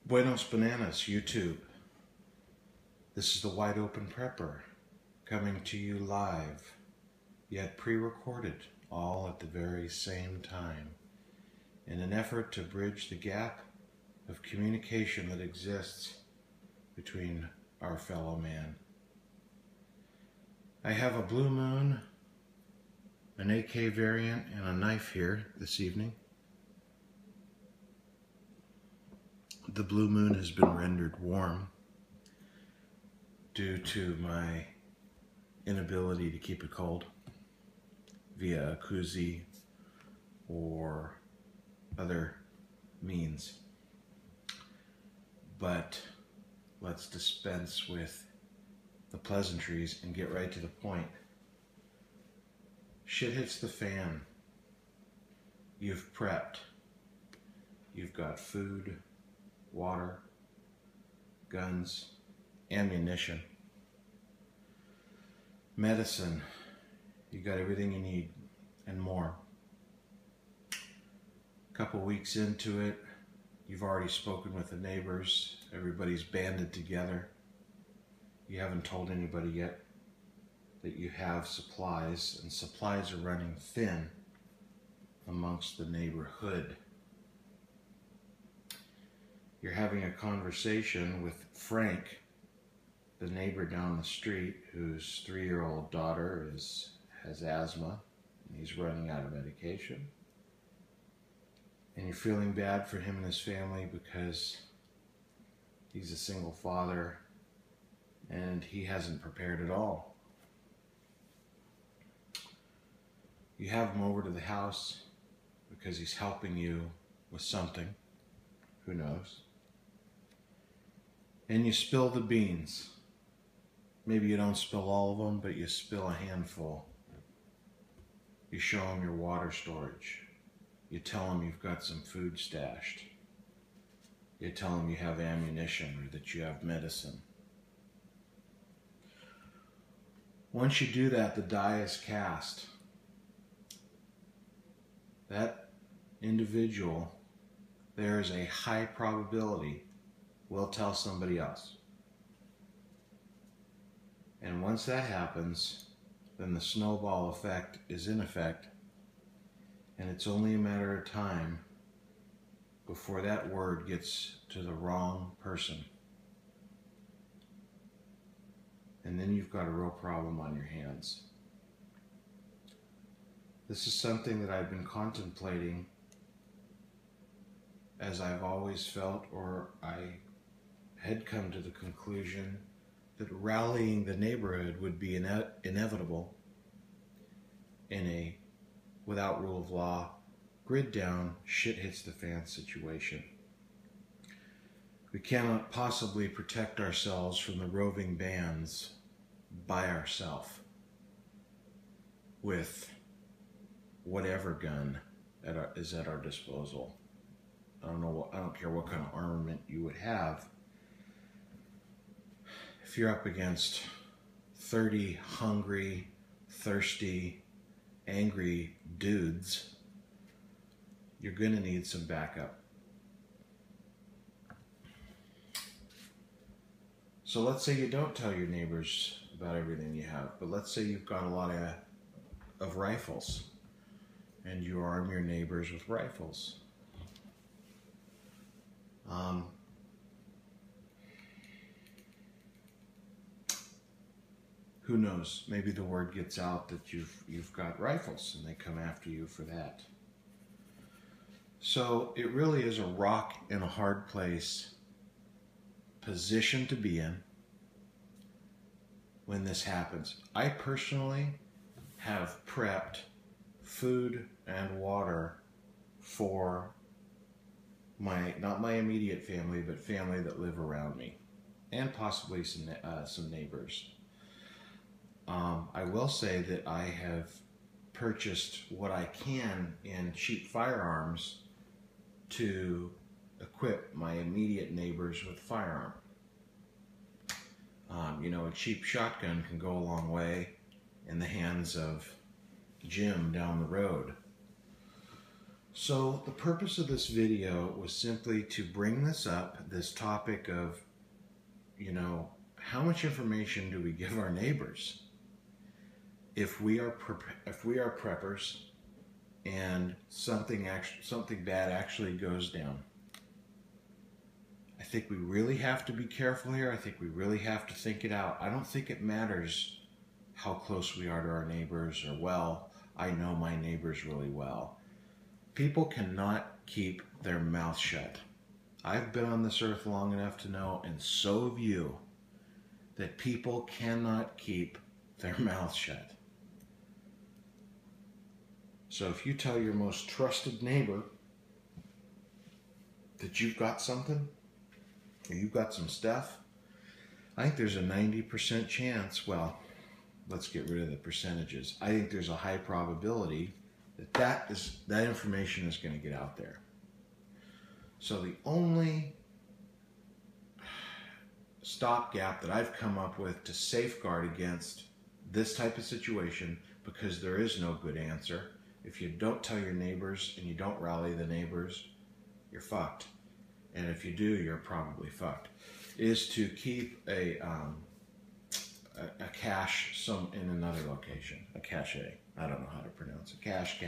Buenos Bananas, YouTube. This is the Wide Open Prepper, coming to you live, yet pre-recorded, all at the very same time, in an effort to bridge the gap of communication that exists between our fellow man. I have a blue moon, an AK variant, and a knife here this evening. The blue moon has been rendered warm due to my inability to keep it cold via a koozie or other means. But let's dispense with the pleasantries and get right to the point. Shit hits the fan. You've prepped. You've got food, water, guns, ammunition, medicine. You got everything you need and more. A couple weeks into it, you've already spoken with the neighbors. Everybody's banded together. You haven't told anybody yet that you have supplies, and supplies are running thin amongst the neighborhood. You're having a conversation with Frank, the neighbor down the street, whose 3-year-old daughter has asthma, and he's running out of medication. And you're feeling bad for him and his family because he's a single father and he hasn't prepared at all. You have him over to the house because he's helping you with something. Who knows? And you spill the beans. Maybe you don't spill all of them, but you spill a handful. You show him your water storage. You tell him you've got some food stashed. You tell him you have ammunition or that you have medicine. Once you do that, the die is cast. That individual, there is a high probability, will tell somebody else. And once that happens, then the snowball effect is in effect, and it's only a matter of time before that word gets to the wrong person. And then you've got a real problem on your hands. This is something that I've been contemplating, as I've always felt, or I had come to the conclusion that rallying the neighborhood would be inevitable in a without rule of law, grid down, shit hits the fan situation. We cannot possibly protect ourselves from the roving bands by ourselves with whatever gun is at our disposal. I don't care what kind of armament you would have. If you're up against 30 hungry, thirsty, angry dudes, you're going to need some backup. So let's say you don't tell your neighbors about everything you have, but let's say you've got a lot of rifles, and you arm your neighbors with rifles. Who knows? Maybe the word gets out that you've got rifles, and they come after you for that. So it really is a rock and a hard place position to be in when this happens. I personally have prepped food and water for not my immediate family, but family that live around me, and possibly some neighbors. I will say that I have purchased what I can in cheap firearms to equip my immediate neighbors with firearm. A cheap shotgun can go a long way in the hands of Jim down the road. So the purpose of this video was simply to bring this up, this topic of, how much information do we give our neighbors if we are preppers and something bad actually goes down. I think we really have to be careful here. I think we really have to think it out. I don't think it matters how close we are to our neighbors, or, well, I know my neighbors really well. People cannot keep their mouth shut. I've been on this earth long enough to know, and so have you, that people cannot keep their mouth shut. So if you tell your most trusted neighbor that you've got something, or you've got some stuff, I think there's a 90% chance, well, let's get rid of the percentages. I think there's a high probability that information is going to get out there. So the only stopgap that I've come up with to safeguard against this type of situation, because there is no good answer, if you don't tell your neighbors and you don't rally the neighbors, you're fucked. And if you do, you're probably fucked, is to keep a cache in another location, a cache. I don't know how to pronounce it. Cache.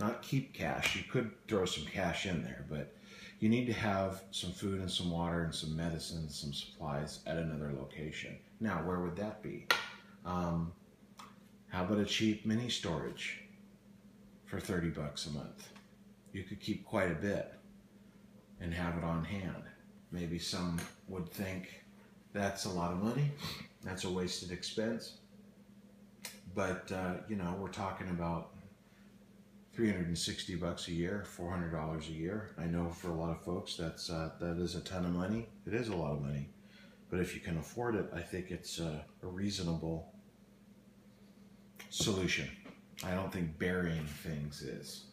Not keep cache. You could throw some cash in there, but you need to have some food and some water and some medicine, some supplies at another location. Now, where would that be? How about a cheap mini storage for $30 a month? You could keep quite a bit and have it on hand. Maybe some would think that's a lot of money. That's a wasted expense. But, we're talking about $360 a year, $400 a year. I know for a lot of folks that is a ton of money. It is a lot of money. But if you can afford it, I think it's a reasonable solution. I don't think burying things is.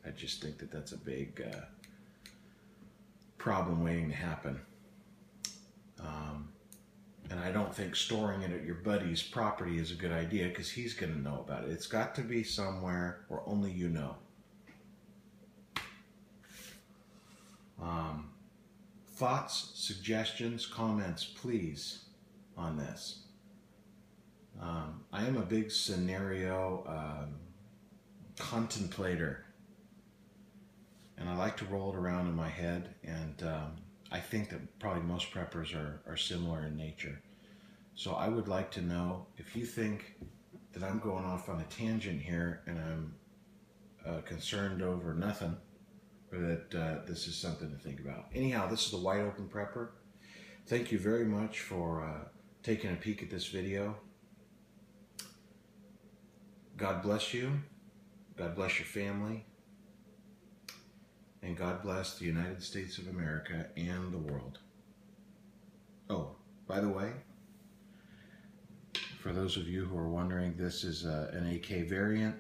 I just think that that's a big problem waiting to happen. And I don't think storing it at your buddy's property is a good idea, because he's going to know about it. It's got to be somewhere where only you know. Thoughts, suggestions, comments, please, on this. I am a big scenario contemplator, and I like to roll it around in my head, and I think that probably most preppers are similar in nature. So I would like to know if you think that I'm going off on a tangent here and I'm concerned over nothing, or that this is something to think about. Anyhow, this is the Wide Open Prepper. Thank you very much for taking a peek at this video. God bless you. God bless your family. And God bless the United States of America and the world. Oh, by the way, for those of you who are wondering, this is an AK variant.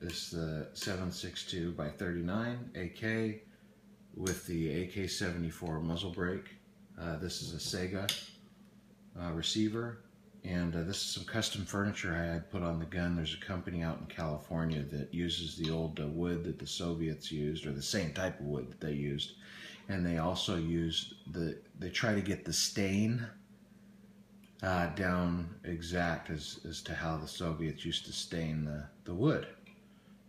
This is the 7.62 by 39 AK with the AK-74 muzzle brake. This is a Sega receiver. And this is some custom furniture I had put on the gun. There's a company out in California that uses the old wood that the Soviets used, or the same type of wood that they used. And they also used they try to get the stain down exact as to how the Soviets used to stain the wood.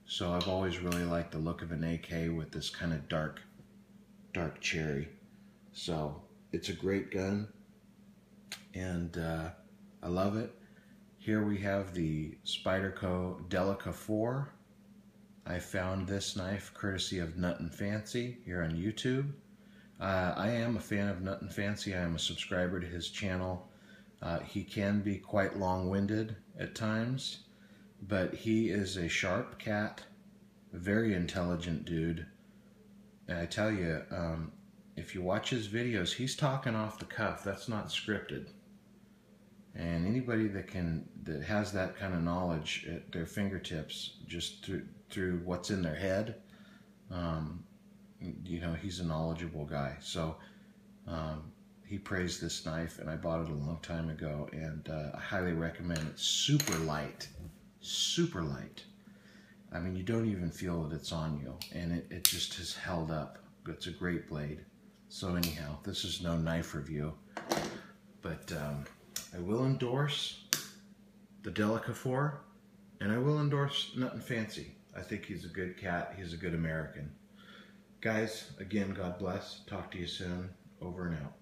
So I've always really liked the look of an AK with this kind of dark cherry. So it's a great gun, and I love it. Here we have the Spyderco Delica 4. I found this knife courtesy of Nut and Fancy here on YouTube. I am a fan of Nut and Fancy. I am a subscriber to his channel. He can be quite long-winded at times, but he is a sharp cat, a very intelligent dude. And I tell you, if you watch his videos, he's talking off the cuff. That's not scripted. And anybody that has that kind of knowledge at their fingertips, just through what's in their head, he's a knowledgeable guy. So he praised this knife, and I bought it a long time ago, and I highly recommend it. Super light, super light. I mean, you don't even feel that it's on you, and it just has held up. It's a great blade. So anyhow, this is no knife review, but I will endorse the Delica 4, and I will endorse Nothing Fancy. I think he's a good cat. He's a good American. Guys, again, God bless. Talk to you soon. Over and out.